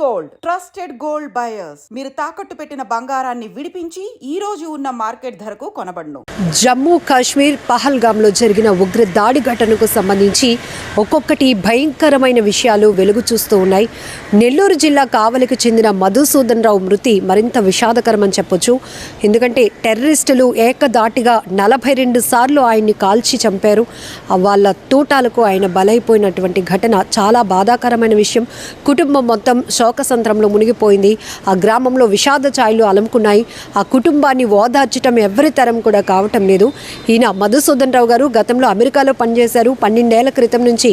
Gold trusted gold buyers మీరు తాకట్టు పెట్టిన బంగారాన్ని విడిపించి ఈ రోజు ఉన్న మార్కెట్ ధరకు కొనబడును. జమ్మూ కాశ్మీర్ పహల్గామ్లో జరిగిన ఉగ్ర దాడి ఘటనకు సంబంధించి ఒక్కొక్కటి భయంకరమైన విషయాలు వెలుగు చూస్తూ ఉన్నాయి. నెల్లూరు జిల్లా కావలికి చెందిన మధుసూదన్ రావు మృతి మరింత విషాదకరమని చెప్పొచ్చు. ఎందుకంటే టెర్రరిస్టులు ఏకదాటిగా 42 సార్లు ఆయన్ని కాల్చి చంపారు. వాళ్ళ తూటాలకు ఆయన బలైపోయినటువంటి ఘటన చాలా బాధాకరమైన విషయం. కుటుంబం మొత్తం శోకసంద్రంలో మునిగిపోయింది. ఆ గ్రామంలో విషాద ఛాయలు అలుముకున్నాయి. ఆ కుటుంబాన్ని ఓదార్చడం ఎవరి తరం కూడా కావటం లేదు. ఈయన మధుసూదన్ రావు గారు గతంలో అమెరికాలో పనిచేశారు. 12 ఏళ్ల క్రితం నుంచి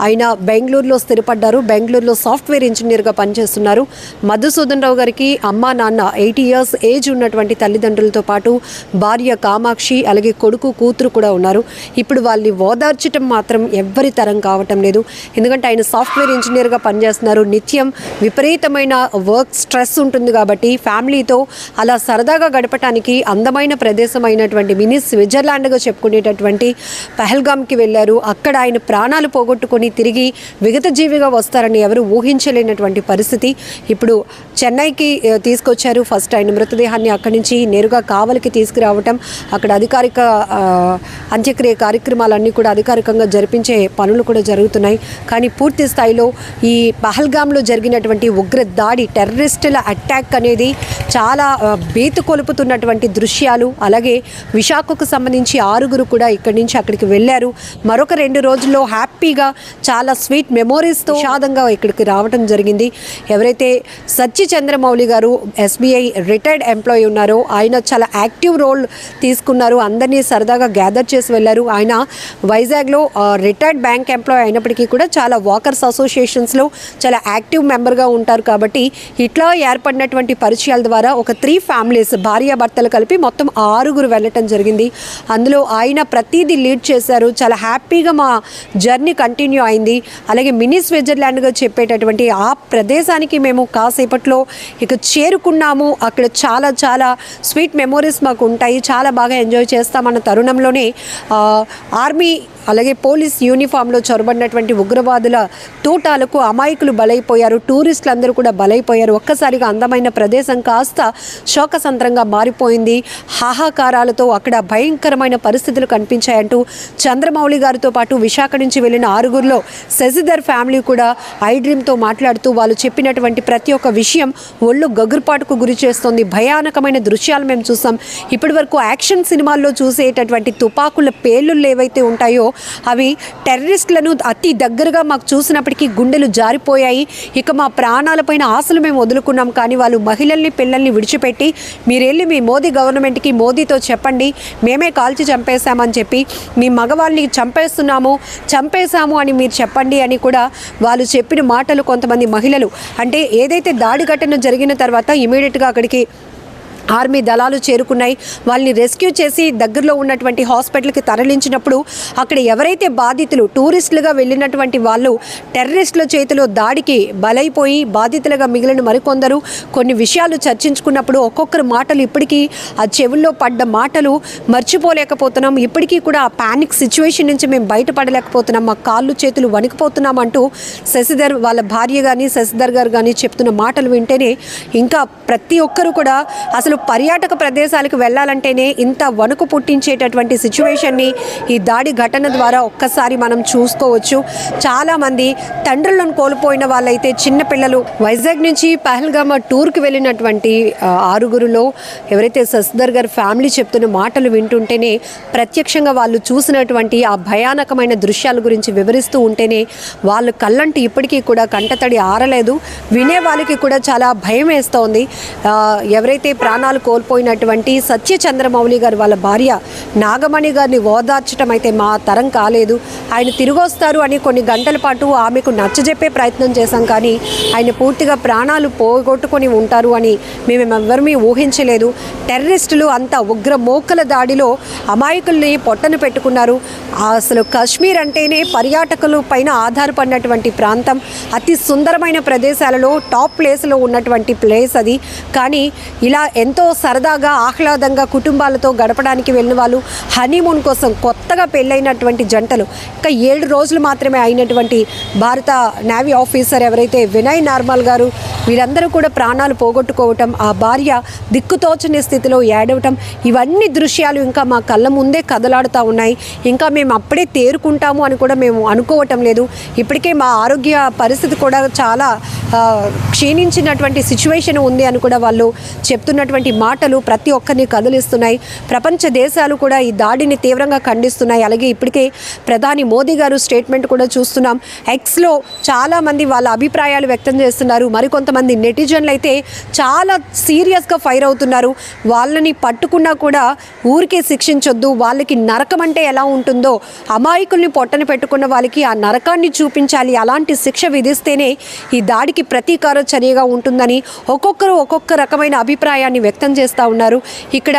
ఆయన బెంగళూరులో స్థిరపడ్డారు. బెంగళూరులో సాఫ్ట్వేర్ ఇంజనీర్గా పనిచేస్తున్నారు. మధుసూదన్ రావు గారికి అమ్మా నాన్న 80 ఇయర్స్ ఏజ్ ఉన్నటువంటి తల్లిదండ్రులతో పాటు భార్య కామాక్షి అలాగే కొడుకు కూతురు కూడా ఉన్నారు. ఇప్పుడు వాళ్ళని ఓదార్చడం మాత్రం ఎవ్వరి తరం కావటం లేదు. ఎందుకంటే ఆయన సాఫ్ట్వేర్ ఇంజనీర్గా పనిచేస్తున్నారు. నిత్యం విపరీతమైన వర్క్ స్ట్రెస్ ఉంటుంది కాబట్టి ఫ్యామిలీతో అలా సరదాగా గడపడానికి అందమైన ప్రదేశం అయినటువంటి మినీ స్విట్జర్లాండ్గా చెప్పుకునేటటువంటి పహల్గామ్కి వెళ్ళారు. అక్కడ ఆయన ప్రాణాలు పోగొట్టుకొని తిరిగి విగతజీవిగా వస్తారని ఎవరు ఊహించలేనటువంటి పరిస్థితి. ఇప్పుడు చెన్నైకి తీసుకొచ్చారు. ఫస్ట్ ఆయన మృతదేహాన్ని అక్కడి నుంచి నేరుగా కావలికి తీసుకురావటం, అక్కడ అధికారిక అంత్యక్రియ కార్యక్రమాలన్నీ కూడా అధికారికంగా జరిపించే పనులు కూడా జరుగుతున్నాయి. కానీ పూర్తి స్థాయిలో ఈ పహల్గామ్లో జరిగినటువంటి ఉగ్ర దాడి, టెర్రరిస్టుల అటాక్ అనేది చాలా భీతి కొలుపుతున్నటువంటి దృశ్యాలు. అలాగే విశాఖకు సంబంధించి 6 కూడా ఇక్కడి నుంచి అక్కడికి వెళ్ళారు. మరొక 2 రోజుల్లో హ్యాపీగా చాలా స్వీట్ మెమోరీస్తో విషాదంగా ఇక్కడికి రావడం జరిగింది. ఎవరైతే సచ్చి చంద్రమౌళి గారు SBI రిటైర్డ్ ఎంప్లాయీ ఉన్నారో ఆయన చాలా యాక్టివ్ రోల్ తీసుకున్నారు. అందరినీ సరదాగా గ్యాదర్ చేసి వెళ్ళారు. ఆయన వైజాగ్లో రిటైర్డ్ బ్యాంక్ ఎంప్లాయీ అయినప్పటికీ కూడా చాలా వాకర్స్ అసోసియేషన్స్లో చాలా యాక్టివ్ మెంబర్గా ఉంటారు. కాబట్టి ఇట్లా ఏర్పడినటువంటి పరిచయాల ద్వారా ఒక 3 ఫ్యామిలీస్ భార్యాభర్తలు కలిపి మొత్తం 6 వెళ్ళటం జరిగింది. అందులో ఆయన ప్రతిదీ లీడ్ చేశారు. చాలా హ్యాపీగా మా జర్నీ కంటిన్యూ అయింది. అలాగే మినీ స్విట్జర్లాండ్గా చెప్పేటటువంటి ఆ ప్రదేశానికి మేము కాసేపట్లో ఇక చేరుకున్నాము. అక్కడ చాలా చాలా స్వీట్ మెమోరీస్ మాకు ఉంటాయి. చాలా బాగా ఎంజాయ్ చేస్తామన్న తరుణంలోనే ఆర్మీ అలాగే పోలీస్ యూనిఫామ్లో చొరబడినటువంటి ఉగ్రవాదుల తూటాలకు అమాయకులు బలైపోయారు. టూరిస్టులు అందరూ కూడా బలైపోయారు. ఒక్కసారిగా అందమైన ప్రదేశం కాస్త శోకసంద్రంగా మారిపోయింది. హాహాకారాలతో అక్కడ భయంకరమైన పరిస్థితులు కనిపించాయంటూ చంద్రమౌళి గారితో పాటు విశాఖ నుంచి వెళ్ళిన 6 శశిధర్ ఫ్యామిలీ కూడా ఐ డ్రీమ్తో మాట్లాడుతూ వాళ్ళు చెప్పినటువంటి ప్రతి ఒక్క విషయం ఒళ్ళు గగురుపాటుకు గురి చేస్తుంది. భయానకమైన దృశ్యాలు మేము చూసాం. ఇప్పటి వరకు యాక్షన్ సినిమాల్లో చూసేటటువంటి తుపాకుల పేలుళ్ళు ఏవైతే ఉంటాయో అవి టెర్రరిస్టులను అతి దగ్గరగా మాకు చూసినప్పటికీ గుండెలు జారిపోయాయి. ఇక మా ప్రాణాలపైన ఆశలు మేము వదులుకున్నాం. కానీ వాళ్ళు మహిళల్ని పిల్లల్ని విడిచిపెట్టి మీరు వెళ్ళి మీ మోదీ గవర్నమెంట్కి మోదీతో చెప్పండి మేమే కాల్చి చంపేశామని చెప్పి మీ మగవాళ్ళని చంపేశాము అని మీరు చెప్పండి అని కూడా వాళ్ళు చెప్పిన మాటలు కొంతమంది మహిళలు అంటే ఏదైతే దాడి ఘటన జరిగిన తర్వాత ఇమీడియట్గా అక్కడికి ఆర్మీ దళాలు చేరుకున్నాయి. వాళ్ళని రెస్క్యూ చేసి దగ్గరలో ఉన్నటువంటి హాస్పిటల్కి తరలించినప్పుడు అక్కడ ఎవరైతే బాధితులు టూరిస్టులుగా వెళ్ళినటువంటి వాళ్ళు టెర్రరిస్టుల చేతిలో దాడికి బలైపోయి బాధితులుగా మిగిలిన మరికొందరు కొన్ని విషయాలు చర్చించుకున్నప్పుడు ఒక్కొక్కరు మాటలు ఇప్పటికీ ఆ చెవుల్లో పడ్డ మాటలు మర్చిపోలేకపోతున్నాం. ఇప్పటికీ కూడా ఆ ప్యానిక్ సిచ్యువేషన్ నుంచి మేము బయటపడలేకపోతున్నాం. మా కాళ్ళు చేతులు వణికిపోతున్నాం అంటూ శశిధర్ వాళ్ళ భార్య కానీ శశిధర్ గారు కానీ చెప్తున్న మాటలు వింటేనే ఇంకా ప్రతి ఒక్కరు కూడా అసలు పర్యాటక ప్రదేశాలకు వెళ్ళాలంటేనే ఇంత వణుకు పుట్టించేటటువంటి సిచ్యువేషన్ని ఈ దాడి ఘటన ద్వారా ఒక్కసారి మనం చూసుకోవచ్చు. చాలామంది తండ్రులను కోల్పోయిన వాళ్ళైతే చిన్నపిల్లలు వైజాగ్ నుంచి పహల్గామ్ టూర్కి వెళ్ళినటువంటి 6 ఎవరైతే శశిధర్ గారి ఫ్యామిలీ చెప్తున్న మాటలు వింటుంటేనే ప్రత్యక్షంగా వాళ్ళు చూసినటువంటి ఆ భయానకమైన దృశ్యాల గురించి వివరిస్తూ ఉంటేనే వాళ్ళు కళ్ళంటూ ఇప్పటికీ కూడా కంటతడి ఆరలేదు. వినే వాళ్ళకి కూడా చాలా భయం వేస్తోంది. ఎవరైతే ప్రాణాలు కోల్పోయినటువంటి సత్య చంద్రమౌళి గారు వాళ్ళ భార్య నాగమణి గారిని ఓదార్చడం అయితే మా తరం కాలేదు. ఆయన తిరిగి వస్తారు అని కొన్ని గంటల పాటు ఆమెకు నచ్చజెప్పే ప్రయత్నం చేశాం. కానీ ఆయన పూర్తిగా ప్రాణాలు పోగొట్టుకొని ఉంటారు అని మేమెవ్వరమీ ఊహించలేదు. టెర్రరిస్టులు అంత ఉగ్ర మోకల దాడిలో అమాయకుల్ని పొట్టను పెట్టుకున్నారు. అసలు కాశ్మీర్ అంటేనే పర్యాటకుల పైన ఆధారపడినటువంటి ప్రాంతం. అతి సుందరమైన ప్రదేశాలలో టాప్ ప్లేస్లో ఉన్నటువంటి ప్లేస్ అది. కానీ ఇలా ఎంతో ఎంతో సరదాగా ఆహ్లాదంగా కుటుంబాలతో గడపడానికి వెళ్ళిన వాళ్ళు, హనీమూన్ కోసం కొత్తగా పెళ్ళైనటువంటి జంటలు, ఇంకా 7 రోజులు మాత్రమే అయినటువంటి భారత నేవీ ఆఫీసర్ ఎవరైతే వినయ్ నార్మల్ గారు, వీళ్ళందరూ కూడా ప్రాణాలు పోగొట్టుకోవటం, ఆ భార్య దిక్కుతోచని స్థితిలో ఏడవటం, ఇవన్నీ దృశ్యాలు ఇంకా మా కళ్ళ ముందే కదలాడుతూ ఉన్నాయి. ఇంకా మేము అప్పుడే తేరుకుంటాము అని కూడా మేము అనుకోవటం లేదు. ఇప్పటికే మా ఆరోగ్య పరిస్థితి కూడా చాలా క్షీణించినటువంటి సిచ్యువేషన్ ఉంది అని కూడా వాళ్ళు చెప్తున్నటువంటి మాటలు ప్రతి ఒక్కరిని కదిలిస్తున్నాయి. ప్రపంచ దేశాలు కూడా ఈ దాడిని తీవ్రంగా ఖండిస్తున్నాయి. అలాగే ఇప్పటికే ప్రధాని మోదీ గారు స్టేట్మెంట్ కూడా చూస్తున్నాం. ఎక్స్లో చాలామంది వాళ్ళ అభిప్రాయాలు వ్యక్తం చేస్తున్నారు. మరికొంతమంది నెటిజన్లు అయితే చాలా సీరియస్గా ఫైర్ అవుతున్నారు. వాళ్ళని పట్టుకున్నా కూడా ఊరికే శిక్షించొద్దు, వాళ్ళకి నరకం అంటే ఎలా ఉంటుందో, అమాయకుల్ని పొట్టన పెట్టుకున్న వాళ్ళకి ఆ నరకాన్ని చూపించాలి, అలాంటి శిక్ష విధిస్తేనే ఈ దాడికి ప్రతీకార చర్యగా ఉంటుందని ఒక్కొక్కరు ఒక్కొక్క రకమైన అభిప్రాయాన్ని వ్యక్తం చేస్తూ ఉన్నారు. ఇక్కడ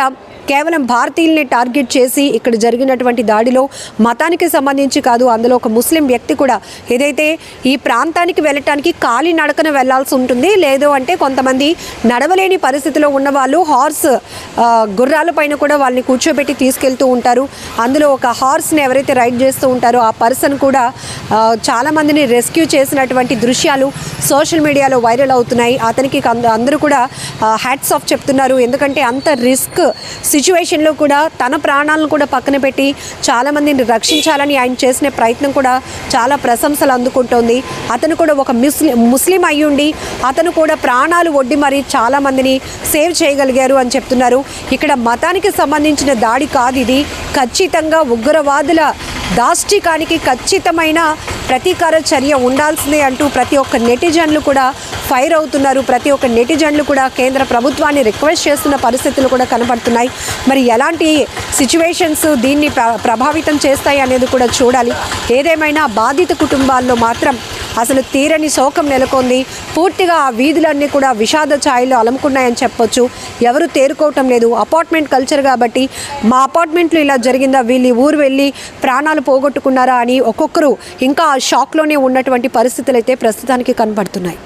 కేవలం భారతీయుల్ని టార్గెట్ చేసి ఇక్కడ జరిగినటువంటి దాడిలో మతానికి సంబంధించి కాదు, అందులో ఒక ముస్లిం వ్యక్తి కూడా ఏదైతే ఈ ప్రాంతానికి వెళ్ళటానికి కాలినడకన వెళ్లాల్సి ఉంటుంది, లేదు అంటే కొంతమంది నడవలేని పరిస్థితిలో ఉన్న వాళ్ళు గుర్రాల పైన కూడా వాళ్ళని కూర్చోబెట్టి తీసుకెళ్తూ ఉంటారు. అందులో ఒక హార్స్ని ఎవరైతే రైడ్ చేస్తూ ఉంటారో ఆ పర్సన్ కూడా చాలామందిని రెస్క్యూ చేసినటువంటి దృశ్యాలు సోషల్ మీడియాలో వైరల్ అవుతున్నాయి. అతనికి అందరూ కూడా హ్యాట్స్ ఆఫ్ చెప్తున్నారు. ఎందుకంటే అంత రిస్క్ సిచ్యువేషన్లో కూడా తన ప్రాణాలను కూడా పక్కన పెట్టి చాలామందిని రక్షించాలని ఆయన చేసిన ప్రయత్నం కూడా చాలా ప్రశంసలు అందుకుంటోంది. అతను కూడా ఒక ముస్లిం అయ్యుండి అతను కూడా ప్రాణాలు ఒడ్డి మరి చాలామందిని సేవ్ చేయగలిగారు అని చెప్తున్నారు. ఇక్కడ మతానికి సంబంధించిన దాడి కాదు ఇది, ఖచ్చితంగా ఉగ్రవాదుల దాష్టికానికి ఖచ్చితమైన ప్రతీకార చర్య ఉండాల్సిందే అంటూ ప్రతి ఒక్క నెటిజన్లు కూడా ఫైర్ అవుతున్నారు. ప్రతి ఒక్క నెటిజన్లు కూడా కేంద్ర ప్రభుత్వాన్ని రిక్వెస్ట్ చేస్తున్న పరిస్థితులు కూడా కనపడుతున్నాయి. మరి ఎలాంటి సిచ్యువేషన్స్ దీన్ని ప్రభావితం చేస్తాయి అనేది కూడా చూడాలి. ఏదేమైనా బాధిత కుటుంబాల్లో మాత్రం అసలు తీరని శోకం నెలకొంది. పూర్తిగా ఆ వీధులన్నీ కూడా విషాద ఛాయలు అలముకున్నాయని చెప్పొచ్చు. ఎవరు తేరుకోవటం లేదు. అపార్ట్మెంట్ కల్చర్ కాబట్టి మా అపార్ట్మెంట్లో ఇలా జరిగిందా, వీళ్ళు ఊరు వెళ్ళి ప్రాణాలు పోగొట్టుకున్నారా అని ఒక్కొక్కరు ఇంకా ఆ షాక్లోనే ఉన్నటువంటి పరిస్థితులు అయితే ప్రస్తుతానికి కనపడుతున్నాయి.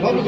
Vamos,